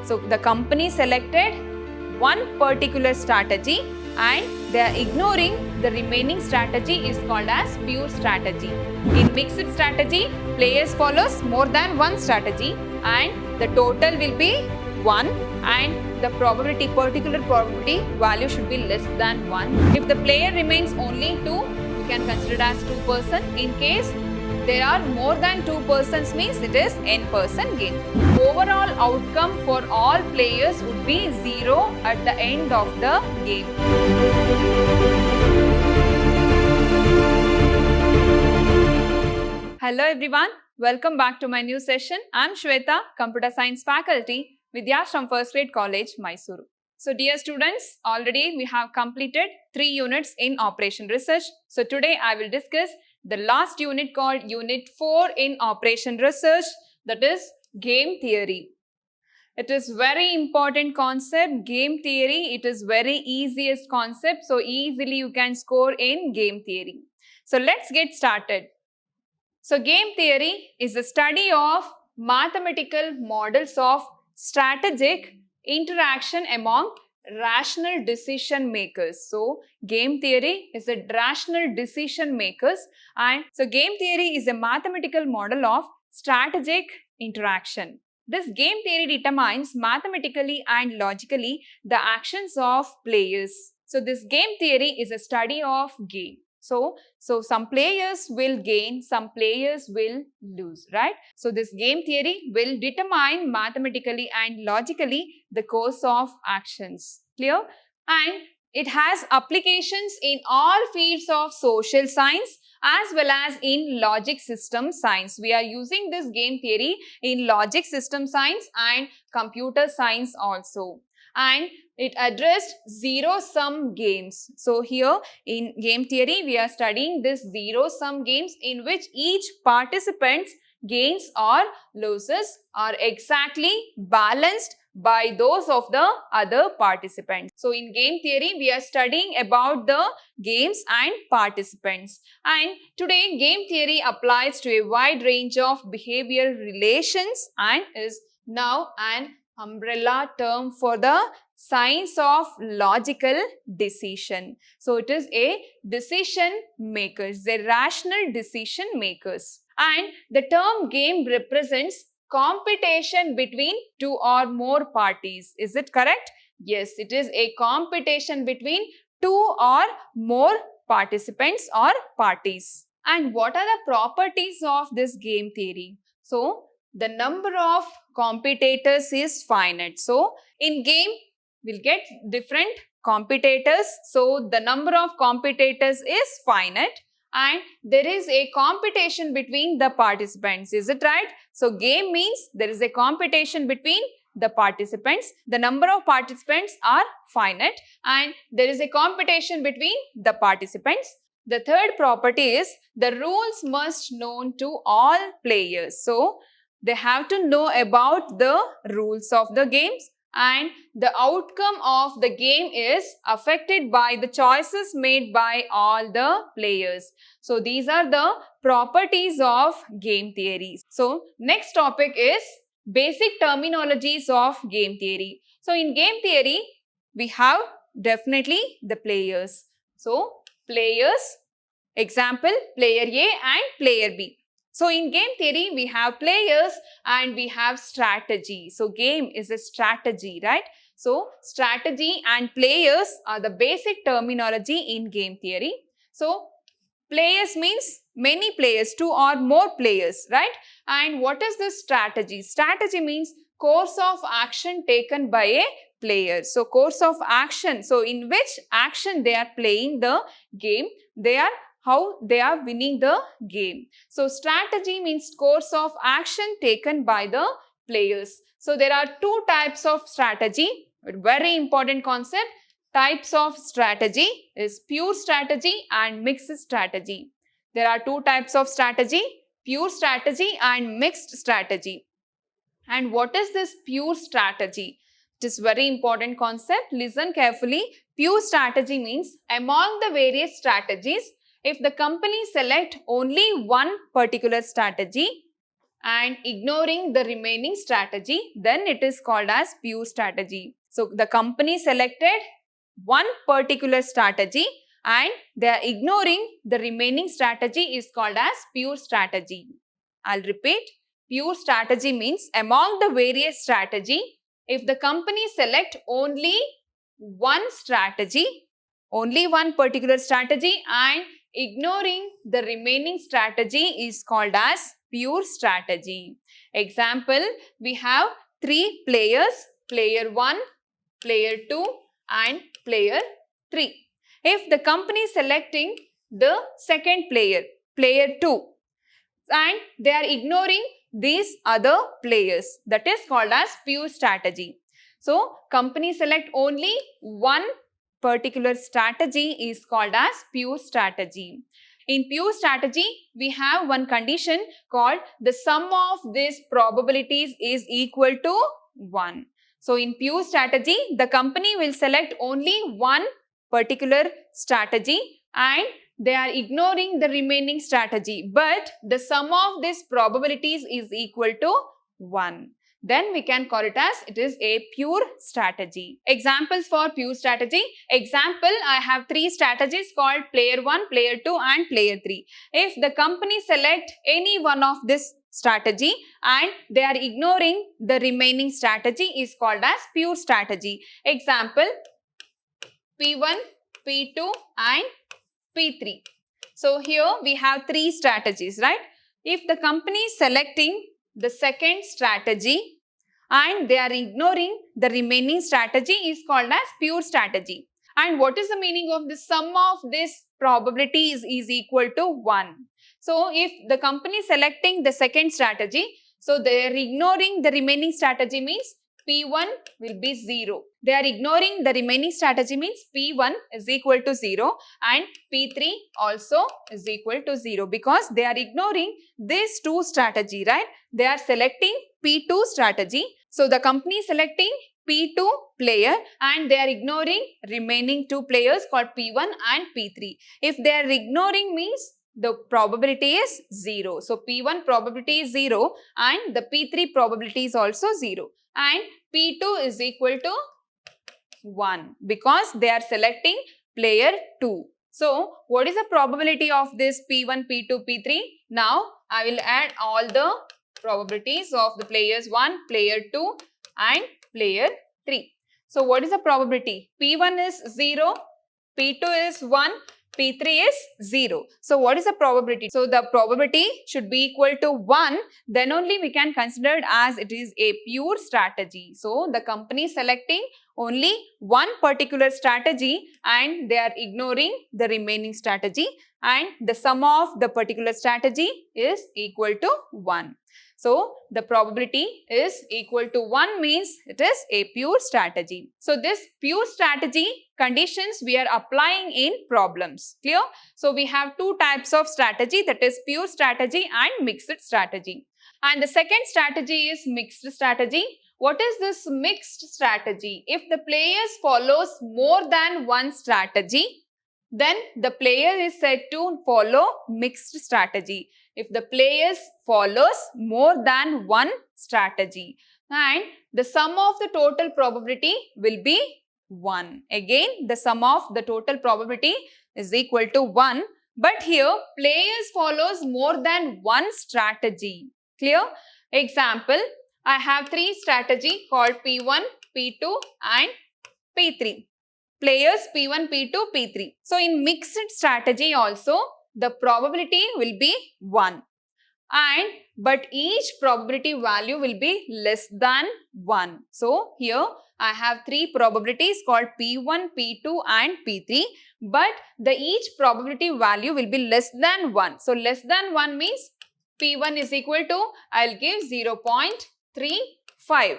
So the company selected one particular strategy and they are ignoring the remaining strategy is called as pure strategy. In mixed strategy, players follows more than one strategy and the total will be 1 and the particular probability value should be less than 1. If the player remains only 2, you can consider it as 2%. In case there are more than 2 persons means it is n person game. Overall outcome for all players would be 0 at the end of the game. Hello everyone, welcome back to my new session. I am Shweta, Computer Science faculty, Vidhyashram First Grade College, Mysuru. So dear students, already we have completed 3 units in Operation Research. So today I will discuss the last unit called Unit 4 in Operation Research, that is Game Theory. It is very important concept, game theory. It is very easiest concept. So easily you can score in game theory. So let's get started. So game theory is the study of mathematical models of strategic interaction among rational decision makers. So game theory is a rational decision makers, and so game theory is a mathematical model of strategic interaction. This game theory determines mathematically and logically the actions of players. So this game theory is a study of game. So some players will gain, some players will lose, right? So this game theory will determine mathematically and logically the course of actions. Clear? And it has applications in all fields of social science as well as in logic system science. We are using this game theory in logic system science and computer science also. And it addressed zero-sum games. So here in game theory, we are studying this zero-sum games in which each participant's gains or losses are exactly balanced by those of the other participants. So in game theory, we are studying about the games and participants. And today, game theory applies to a wide range of behavioral relations and is now an umbrella term for the science of logical decision. So it is a decision makers, the rational decision makers. And the term game represents competition between 2 or more parties. Is it correct? Yes, it is a competition between 2 or more participants or parties. And what are the properties of this game theory? So the number of competitors is finite. So in game, we'll get different competitors. So the number of competitors is finite and there is a competition between the participants. Is it right? So game means there is a competition between the participants. The number of participants are finite and there is a competition between the participants. The third property is the rules must known to all players. So they have to know about the rules of the games and the outcome of the game is affected by the choices made by all the players. So these are the properties of game theory. So next topic is basic terminologies of game theory. So in game theory, we have definitely the players. So players, example player A and player B. So in game theory, we have players and we have strategy. So game is a strategy, right? So strategy and players are the basic terminology in game theory. So players means many players, 2 or more players, right? And what is this strategy? Strategy means course of action taken by a player. So course of action. So in which action they are playing the game, how they are winning the game. So strategy means course of action taken by the players. So there are 2 types of strategy. Very important concept. Types of strategy is pure strategy and mixed strategy. There are 2 types of strategy, pure strategy and mixed strategy. And what is this pure strategy? It is very important concept. Listen carefully. Pure strategy means among the various strategies, if the company select only one particular strategy, and ignoring the remaining strategy, then it is called as pure strategy. So the company selected one particular strategy and they are ignoring the remaining strategy is called as pure strategy. I'll repeat. Pure strategy means among the various strategy, if the company select only one strategy, only one particular strategy and ignoring the remaining strategy is called as pure strategy. Example, we have three players, player 1, player 2 and player 3. If the company is selecting the second player, player 2, and they are ignoring these other players, that is called as pure strategy. So, company select only one particular strategy is called as pure strategy. In pure strategy, we have one condition called the sum of these probabilities is equal to 1. So, in pure strategy, the company will select only one particular strategy and they are ignoring the remaining strategy, but the sum of these probabilities is equal to 1. Then we can call it as it is a pure strategy. Examples for pure strategy. Example, I have three strategies called player 1, player 2 and player 3. If the company select any one of this strategy and they are ignoring the remaining strategy is called as pure strategy. Example, P1, P2 and P3. So here we have three strategies, right? If the company is selecting the second strategy and they are ignoring the remaining strategy is called as pure strategy. And what is the meaning of the sum of this probabilities is equal to 1? So if the company is selecting the second strategy, so they are ignoring the remaining strategy means P1 will be 0. They are ignoring the remaining strategy means P1 is equal to 0 and P3 also is equal to 0 because they are ignoring these two strategy, right? They are selecting P2 strategy. So the company is selecting P2 player and they are ignoring remaining two players called P1 and P3. If they are ignoring means the probability is 0. So P1 probability is 0 and the P3 probability is also 0. And P2 is equal to 1 because they are selecting player 2. So, what is the probability of this P1, P2, P3? Now, I will add all the probabilities of the players 1, player 2 and player 3. So, what is the probability? P1 is 0, P2 is 1, P3 is 0. So, what is the probability? So, the probability should be equal to 1. Then only we can consider it as it is a pure strategy. So, the company is selecting only one particular strategy and they are ignoring the remaining strategy and the sum of the particular strategy is equal to 1. So, the probability is equal to 1 means it is a pure strategy. So, this pure strategy conditions we are applying in problems. Clear? So, we have two types of strategy, that is pure strategy and mixed strategy. And the second strategy is mixed strategy. What is this mixed strategy? If the players follows more than one strategy, then the player is said to follow mixed strategy. If the players follows more than one strategy and the sum of the total probability will be 1. Again, the sum of the total probability is equal to 1. But here, players follows more than one strategy. Clear? Example, I have three strategy called P1, P2 and P3. Players P1, P2, P3. So, in mixed strategy also, the probability will be 1. But each probability value will be less than 1. So, here I have three probabilities called P1, P2 and P3. But the each probability value will be less than 1. So, less than 1 means P1 is equal to, I'll give 0.35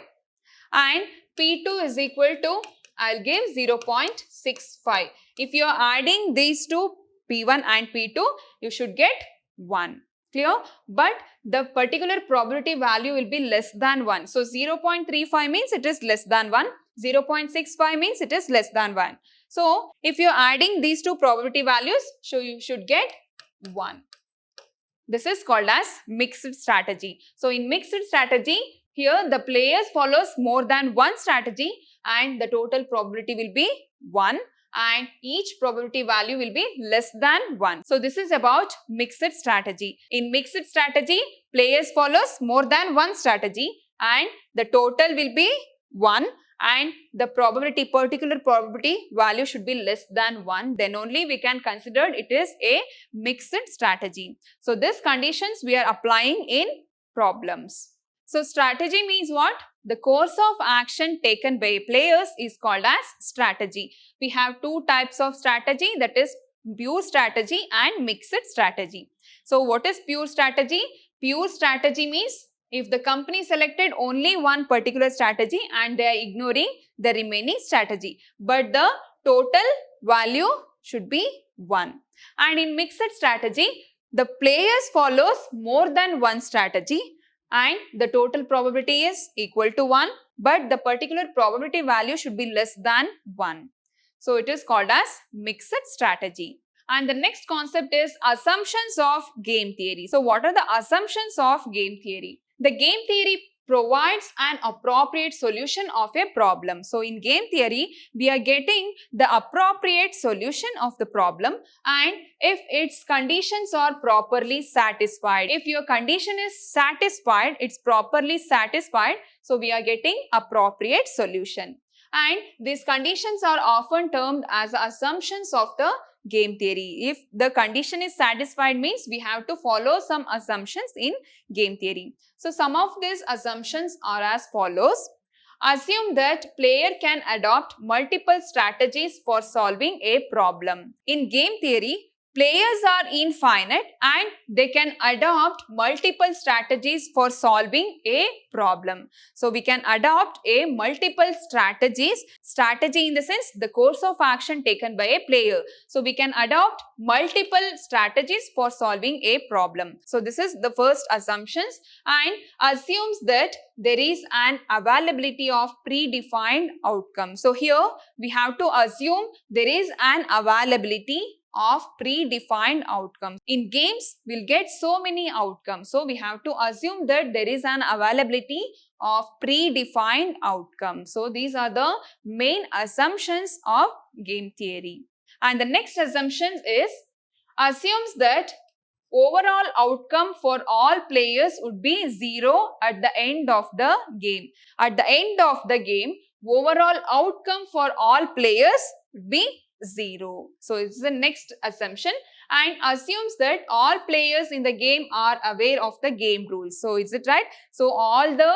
and P2 is equal to, I'll give 0.65. If you are adding these two P1 and P2, you should get 1. Clear? But the particular probability value will be less than 1. So, 0.35 means it is less than 1. 0.65 means it is less than 1. So, if you are adding these two probability values, so you should get 1. This is called as mixed strategy. So in mixed strategy, here the players follows more than one strategy and the total probability will be 1 and each probability value will be less than 1. So this is about mixed strategy. In mixed strategy, players follows more than one strategy and the total will be 1 and the particular probability value should be less than 1, then only we can consider it is a mixed strategy. So these conditions we are applying in problems. So strategy means what? The course of action taken by players is called as strategy. We have two types of strategy, that is pure strategy and mixed strategy. So what is pure strategy? Pure strategy means if the company selected only one particular strategy and they are ignoring the remaining strategy, but the total value should be 1. And in mixed strategy, the players follows more than one strategy and the total probability is equal to 1, but the particular probability value should be less than 1. So it is called as mixed strategy. And the next concept is assumptions of game theory. So what are the assumptions of game theory? The game theory provides an appropriate solution of a problem. So in game theory, we are getting the appropriate solution of the problem and if its conditions are properly satisfied. If your condition is satisfied, it's properly satisfied, so we are getting appropriate solution. And these conditions are often termed as assumptions of the game theory. If the condition is satisfied means we have to follow some assumptions in game theory. So some of these assumptions are as follows. Assume that player can adopt multiple strategies for solving a problem. In game theory, players are infinite and they can adopt multiple strategies for solving a problem. So we can adopt a multiple strategies. Strategy in the sense the course of action taken by a player. So we can adopt multiple strategies for solving a problem. So this is the first assumptions and assumes that there is an availability of predefined outcome. So here we have to assume there is an availability of predefined outcomes. In games, we'll get so many outcomes. So we have to assume that there is an availability of predefined outcomes. So these are the main assumptions of game theory. And the next assumption is assumes that overall outcome for all players would be 0 at the end of the game. At the end of the game, overall outcome for all players would be 0. So it's the next assumption and assumes that all players in the game are aware of the game rules. So is it right? So all the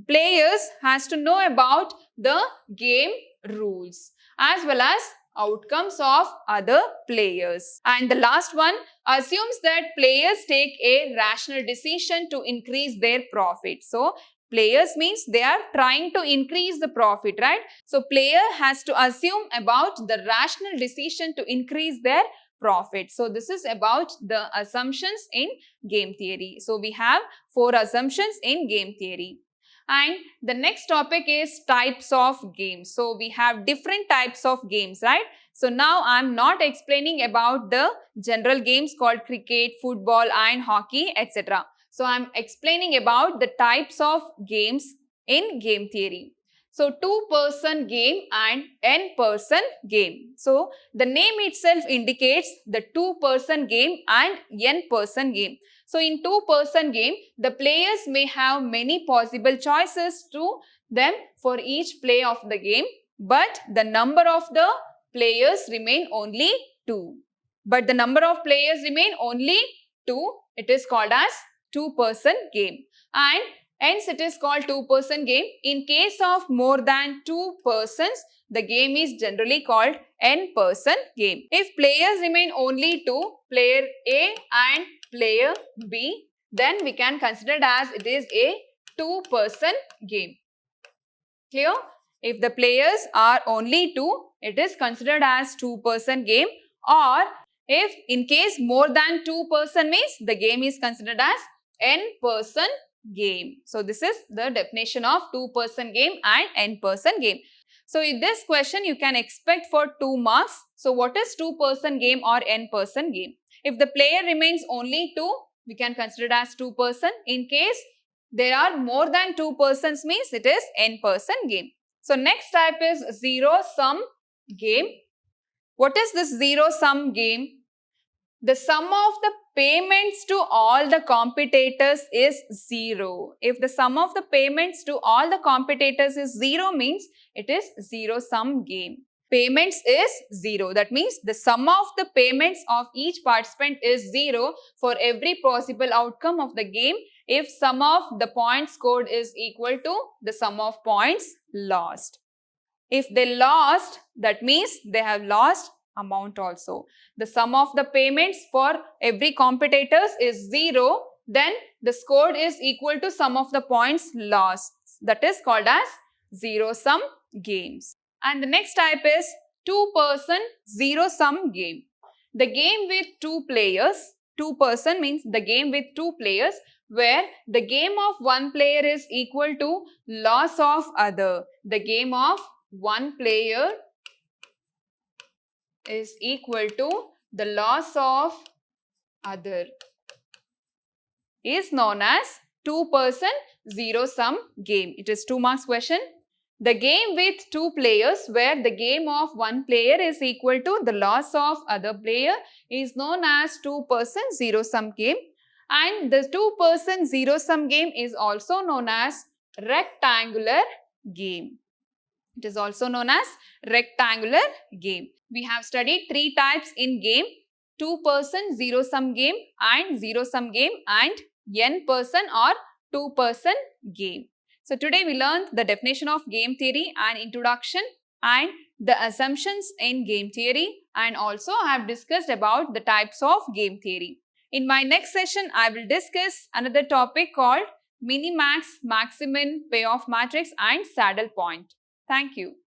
players has to know about the game rules as well as outcomes of other players. And the last one assumes that players take a rational decision to increase their profit. So players means they are trying to increase the profit, right? So player has to assume about the rational decision to increase their profit. So this is about the assumptions in game theory. So we have 4 assumptions in game theory. And the next topic is types of games. So we have different types of games, right? So now I'm not explaining about the general games called cricket, football and hockey, etc. So I'm explaining about the types of games in game theory. So 2-person game and n-person game. So the name itself indicates the 2-person game and n-person game. So in 2-person game, the players may have many possible choices to them for each play of the game, but the number of the players remain only 2. But the number of players remain only 2. It is called as 2-person game. And hence it is called 2-person game. In case of more than 2 persons, the game is generally called n-person game. If players remain only 2, player A and player B, then we can consider it as it is a 2-person game. Clear? If the players are only 2, it is considered as 2-person game, or if in case more than 2 person means the game is considered as n-person game. So this is the definition of 2-person game and n-person game. So in this question you can expect for 2 marks. So what is 2-person game or n-person game? If the player remains only 2, we can consider it as 2 person. In case there are more than 2 persons means it is n person game. So next type is zero sum game. What is this zero sum game? The sum of the payments to all the competitors is 0. If the sum of the payments to all the competitors is 0 means it is zero sum game. Payments is 0. That means the sum of the payments of each participant is 0 for every possible outcome of the game if sum of the points scored is equal to the sum of points lost. If they lost, that means they have lost amount also. The sum of the payments for every competitors is 0, then the score is equal to sum of the points lost. That is called as zero sum games. And the next type is 2 person zero sum game. The game with 2 players, 2 person means the game with 2 players where the game of one player is equal to loss of other. The game of one player is equal to the loss of other is known as 2 person zero sum game. It is 2 marks question. The game with 2 players where the game of one player is equal to the loss of other player is known as 2 person zero sum game, and the 2 person zero sum game is also known as rectangular game. It is also known as rectangular game. We have studied 3 types in game: 2 person zero sum game and zero sum game and n person or 2 person game. So today we learned the definition of game theory and introduction and the assumptions in game theory, and also I have discussed about the types of game theory. In my next session, I will discuss another topic called minimax, maximin, payoff matrix and saddle point. Thank you.